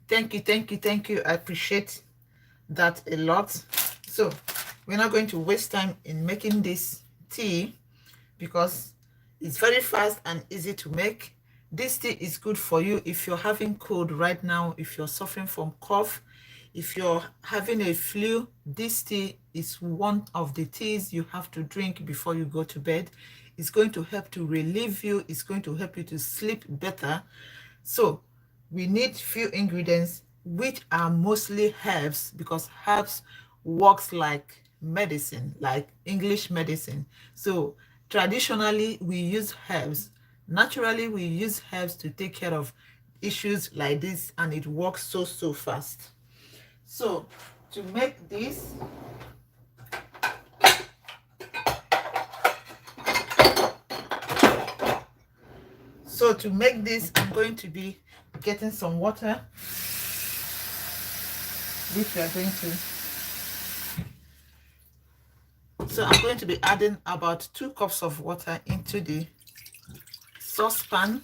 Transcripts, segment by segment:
Thank you, thank you, thank you. I appreciate that a lot. So we're not going to waste time in making this tea because it's very fast and easy to make. This tea is good for you if you're having cold right now, if you're suffering from cough, if you're having a flu. This tea is one of the teas you have to drink before you go to bed. It's going to help to relieve you. It's going to help you to sleep better. So we need few ingredients which are mostly herbs, because herbs works like medicine, like English medicine. So traditionally we use herbs. Naturally we use herbs to take care of issues like this, and it works so fast. So to make this, I'm going to be getting some water, which we are going to. So I'm going to be adding about 2 cups of water into the saucepan.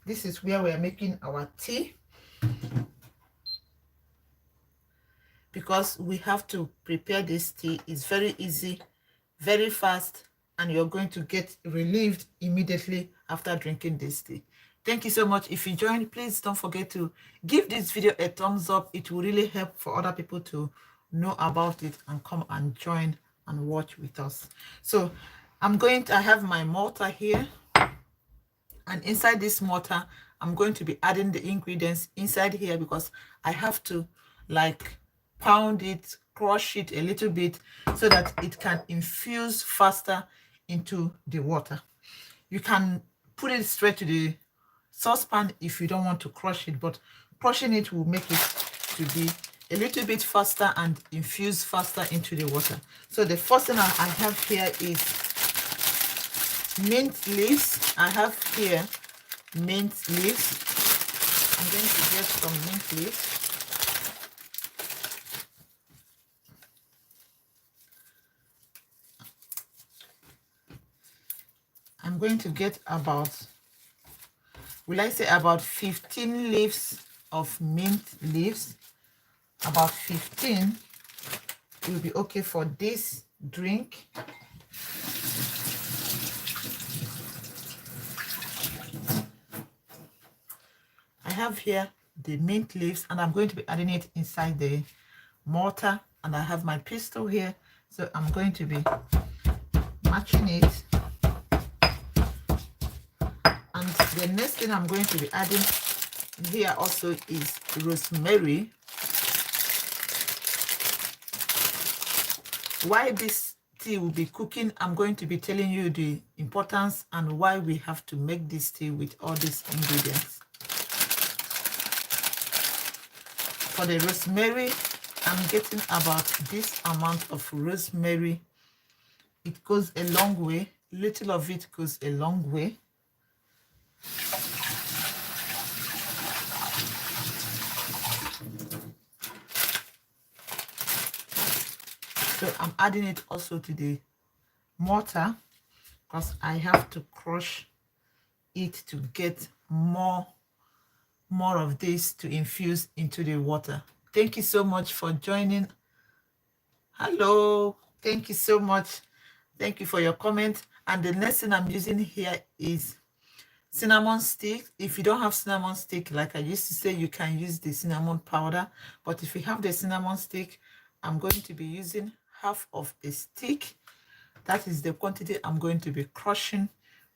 This is where we are making our tea, because we have to prepare this tea. It's very easy, very fast, and you're going to get relieved immediately after drinking this tea. Thank you so much. If you joined, please don't forget to give this video a thumbs up. It will really help for other people to know about it and come and join and watch with us. So I have my mortar here, and inside this mortar I'm going to be adding the ingredients inside here, because I have to like pound it, crush it a little bit so that it can infuse faster into the water. You can put it straight to the saucepan if you don't want to crush it, but crushing it will make it to be a little bit faster and infuse faster into the water. So the first thing I have here is mint leaves. I have here mint leaves. I'm going to get some mint leaves. I'm going to get about, will I say about 15 leaves of mint leaves. About 15 will be okay for this drink. I have here the mint leaves, and I'm going to be adding it inside the mortar, and I have my pestle here, so I'm going to be matching it. And the next thing I'm going to be adding here also is rosemary. While this tea will be cooking, I'm going to be telling you the importance and why we have to make this tea with all these ingredients. For the rosemary, I'm getting about this amount of rosemary. It goes a long way. Little of it goes a long way. So I'm adding it also to the mortar, because I have to crush it to get more of this to infuse into the water. Thank you so much for joining. Hello, thank you so much. Thank you for your comment. And the next thing I'm using here is cinnamon stick. If you don't have cinnamon stick, like I used to say, you can use the cinnamon powder, but if you have the cinnamon stick, I'm going to be using half of a stick. That is the quantity I'm going to be crushing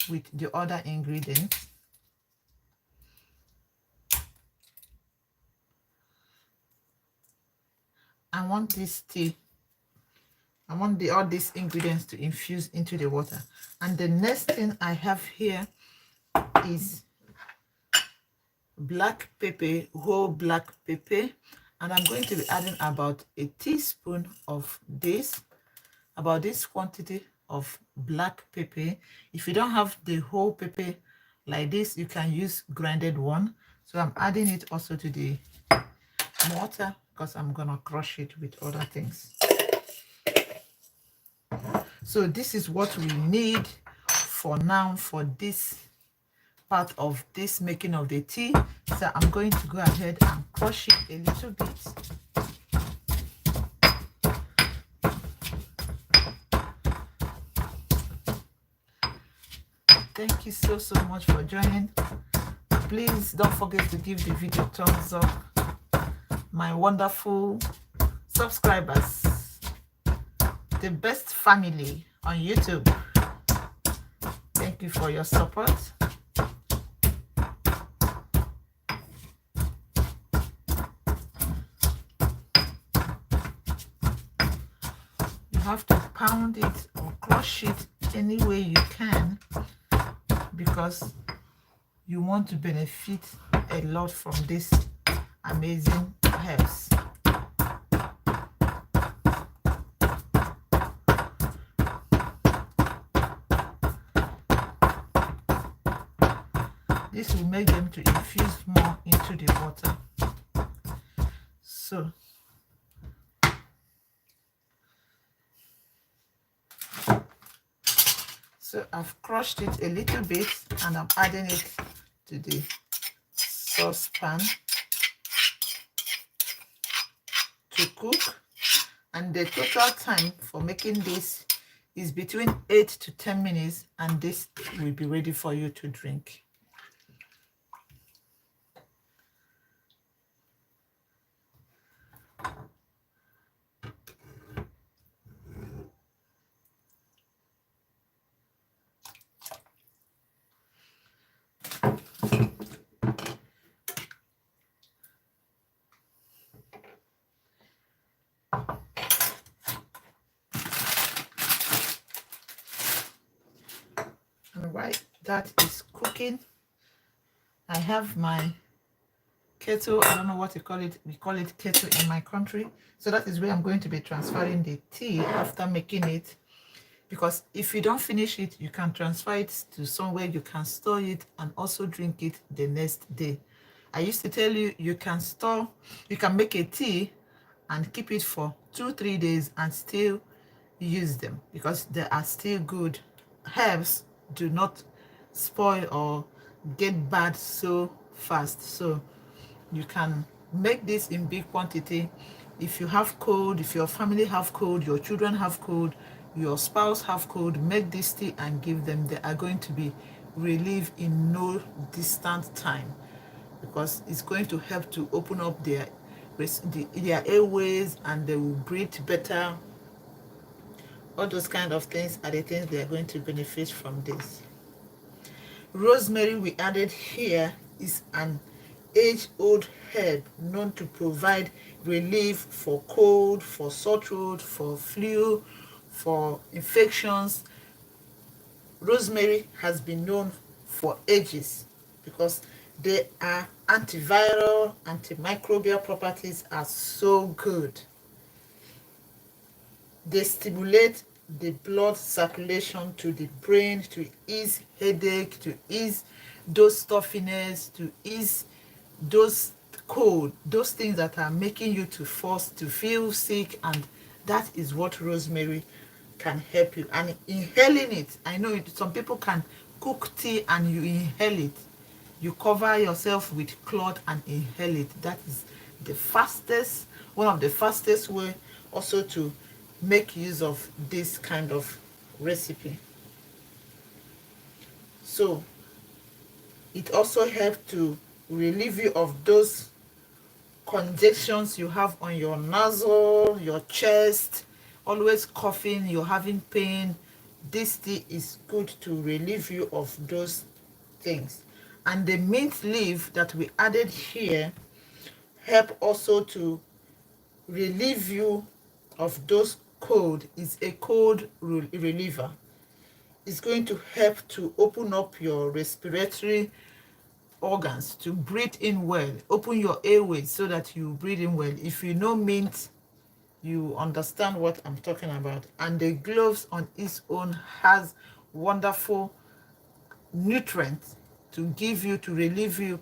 with the other ingredients. I want this tea, I want all these ingredients to infuse into the water. And the next thing I have here is black pepper, whole black pepper, and I'm going to be adding about a teaspoon of this, about this quantity of black pepper. If you don't have the whole pepper like this, you can use grinded one. So I'm adding it also to the mortar, because I'm gonna crush it with other things. So this is what we need for now for this part of this making of the tea. So I'm going to go ahead and crush it a little bit. Thank you so much for joining. Please don't forget to give the video a thumbs up. My wonderful subscribers, the best family on YouTube, thank you for your support. You have to pound it or crush it any way you can, because you want to benefit a lot from this amazing herbs. This will make them to infuse more into the water. So I've crushed it a little bit and I'm adding it to the saucepan to cook. And the total time for making this is between 8 to 10 minutes, and this will be ready for you to drink. And while that is cooking, I have my kettle. I don't know what you call it. We call it kettle in my country. So that is where I'm going to be transferring the tea after making it. Because if you don't finish it, you can transfer it to somewhere you can store it and also drink it the next day. I used to tell you, you can make a tea and keep it for 2-3 days and still use them, because they are still good. Herbs do not spoil or get bad so fast. So you can make this in big quantity. If you have cold, if your family have cold, your children have cold, your spouse have cold, make this tea and give them. They are going to be relieved in no distant time, because it's going to help to open up their airways, and they will breathe better. All those kind of things are the things they are going to benefit from this. Rosemary we added here is an age-old herb known to provide relief for cold, for sore throat, for flu, for infections. Rosemary has been known for ages because they are antiviral, antimicrobial properties are so good. They stimulate the blood circulation to the brain to ease headache, to ease those stuffiness, to ease those cold, those things that are making you to feel sick. And that is what rosemary can help you. And inhaling it, I know some people can cook tea and you inhale it. You cover yourself with cloth and inhale it. That is the fastest, one of the fastest way also to make use of this kind of recipe. So it also helps to relieve you of those congestions you have on your nostril, your chest, always coughing, you're having pain. This tea is good to relieve you of those things. And the mint leaf that we added here help also to relieve you of those cold. Is a cold reliever. It's going to help to open up your respiratory organs to breathe in well, open your airways so that you breathe in well. If you know mint, you understand what I'm talking about. And the gloves on its own has wonderful nutrients to give you, to relieve you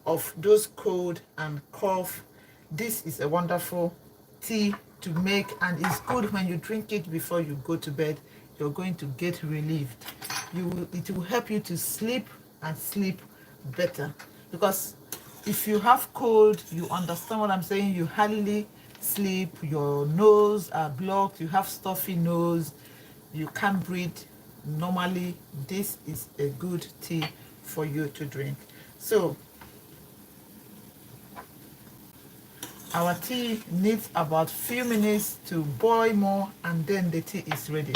of those cold and cough. This is a wonderful tea to make, and it's good when you drink it before you go to bed. You're going to get relieved. It will help you to sleep and sleep better. Because if you have cold, you understand what I'm saying, you hardly sleep, your nose are blocked, you have stuffy nose, you can't breathe normally, this is a good tea for you to drink. So our tea needs about few minutes to boil more, and then the tea is ready.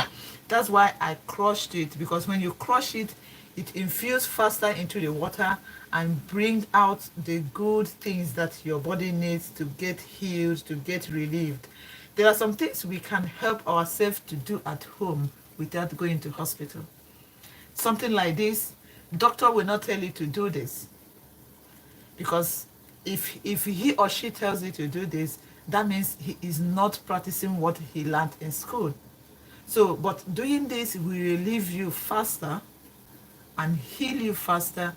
That's why I crushed it, because when you crush it, it infuses faster into the water and brings out the good things that your body needs to get healed, to get relieved. There are some things we can help ourselves to do at home without going to hospital. Something like this, doctor will not tell you to do this, because if he or she tells you to do this, that means he is not practicing what he learned in school. So but doing this will relieve you faster and heal you faster,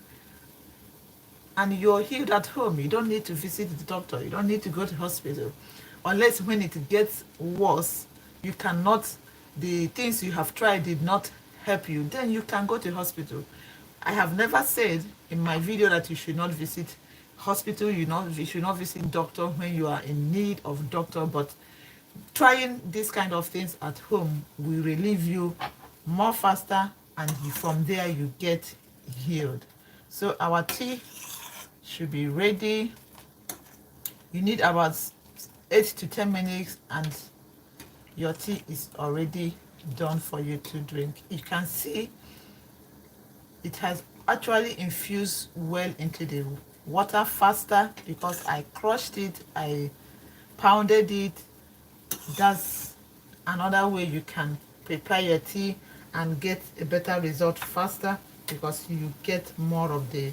and you're healed at home. You don't need to visit the doctor, you don't need to go to hospital, unless when it gets worse, you cannot, the things you have tried did not help you, then you can go to hospital. I have never said in my video that you should not visit hospital, you should not visit doctor when you are in need of doctor, but trying these kind of things at home will relieve you more faster, and from there you get healed. So our tea should be ready. You need about 8 to 10 minutes and your tea is already done for you to drink. You can see it has actually infused well into the water faster, because I crushed it, I pounded it. That's another way you can prepare your tea and get a better result faster, because you get more of the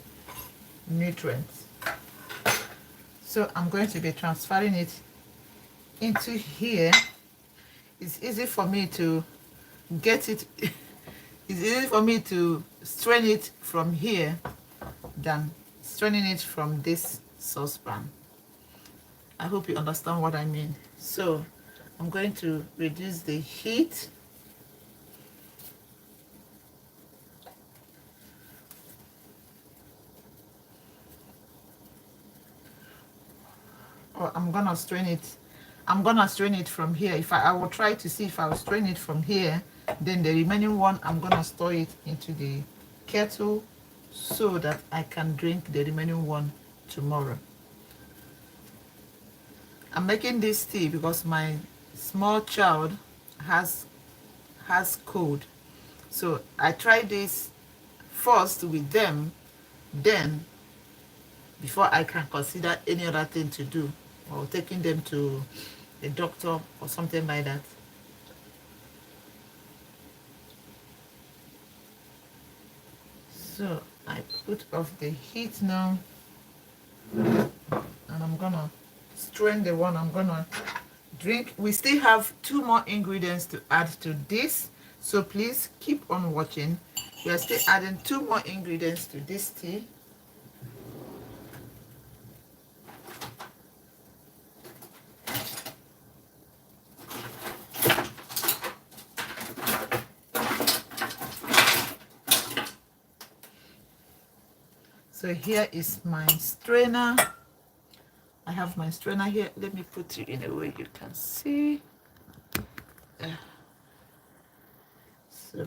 nutrients. So I'm going to be transferring it into here. It's easy for me to get it it's easy for me to strain it from here than straining it from this saucepan. I hope you understand what I mean. So I'm going to reduce the heat. Or I'm gonna strain it from here. If I will try to see if I will strain it from here, then the remaining one I'm gonna store it into the kettle so that I can drink the remaining one tomorrow. I'm making this tea because my small child has cold. So I tried this first with them, then before I can consider any other thing to do, or taking them to a doctor or something like that. So I put off the heat now, and I'm gonna strain the one I'm gonna drink. We still have 2 more ingredients to add to this, so please keep on watching. We are still adding 2 more ingredients to this tea. So here is my strainer. I have my strainer here. Let me put it in a way you can see. So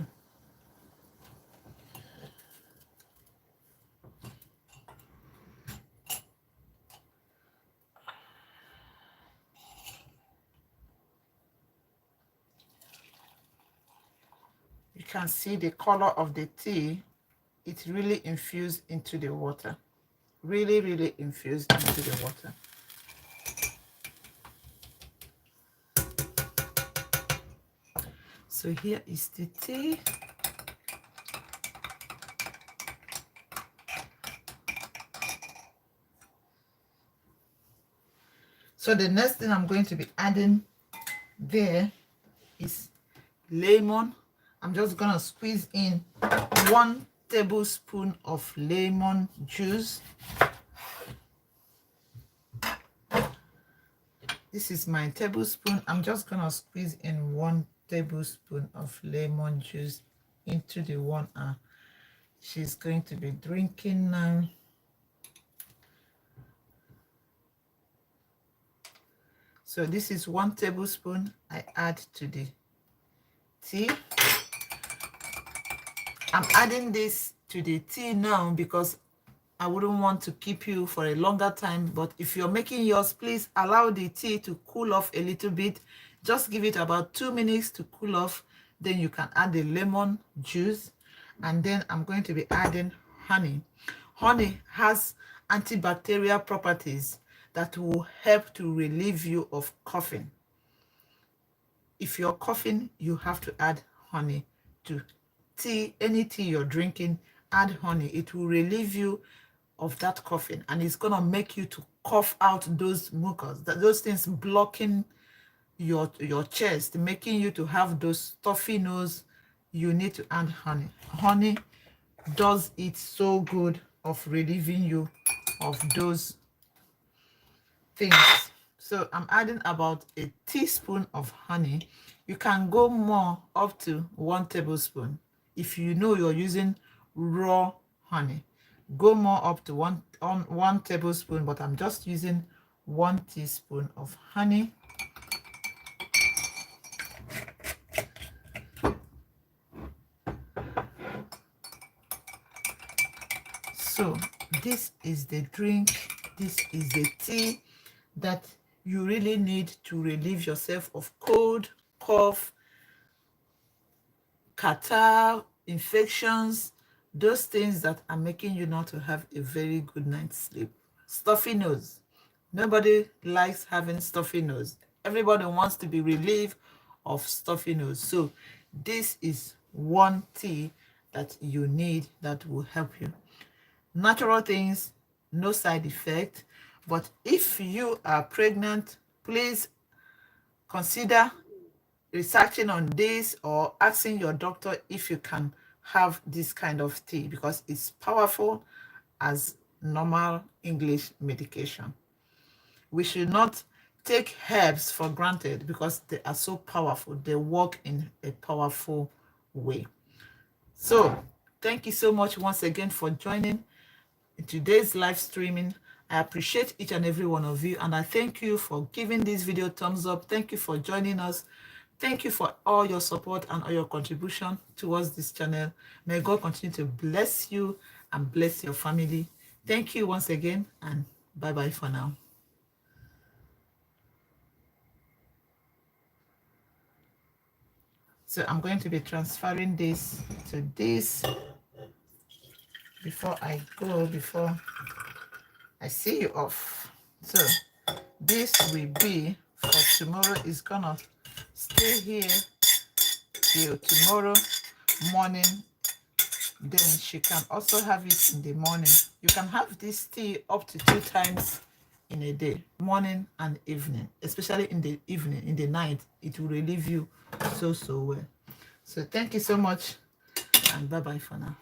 you can see the color of the tea. It really infused into the water. Really infused into the water. So here is the tea. So the next thing I'm going to be adding there is lemon. I'm just gonna squeeze in 1 tablespoon of lemon juice. This is my tablespoon. I'm just gonna squeeze in 1 tablespoon of lemon juice into the one she's going to be drinking now. So this is 1 tablespoon I add to the tea. I'm adding this to the tea now because I wouldn't want to keep you for a longer time, but if you're making yours, please allow the tea to cool off a little bit. Just give it about 2 minutes to cool off. Then you can add the lemon juice, and then I'm going to be adding honey. Honey has antibacterial properties that will help to relieve you of coughing. If you're coughing, you have to add honey to tea. Any tea you're drinking, add honey. It will relieve you of that coughing, and it's gonna make you to cough out those mucus, those things blocking your chest, making you to have those stuffy nose. You need to add honey. Honey does it so good of relieving you of those things. So I'm adding about a teaspoon of honey. You can go more, up to 1 tablespoon. If you know you're using raw honey, go more, up to 1 tablespoon, but I'm just using 1 teaspoon of honey. So this is the drink, this is the tea that you really need to relieve yourself of cold, cough, catarrh, infections, those things that are making you not to have a very good night's sleep. Stuffy nose. Nobody likes having stuffy nose. Everybody wants to be relieved of stuffy nose. So this is one tea that you need that will help you. Natural things, no side effect. But if you are pregnant, please consider researching on this or asking your doctor if you can have this kind of tea, because it's powerful as normal English medication. We should not take herbs for granted because they are so powerful. They work in a powerful way. So thank you so much once again for joining in today's live streaming. I appreciate each and every one of you, and I thank you for giving this video thumbs up. Thank you for joining us. Thank you for all your support and all your contribution towards this channel. May God continue to bless you and bless your family. Thank you once again, and bye-bye for now. So I'm going to be transferring this to this before I go, before I see you off. So this will be for tomorrow. Is gonna stay here till tomorrow morning. Then she can also have it in the morning. You can have this tea up to 2 times in a day, morning and evening. Especially in the evening, in the night, it will relieve you so well. So thank you so much, and bye-bye for now.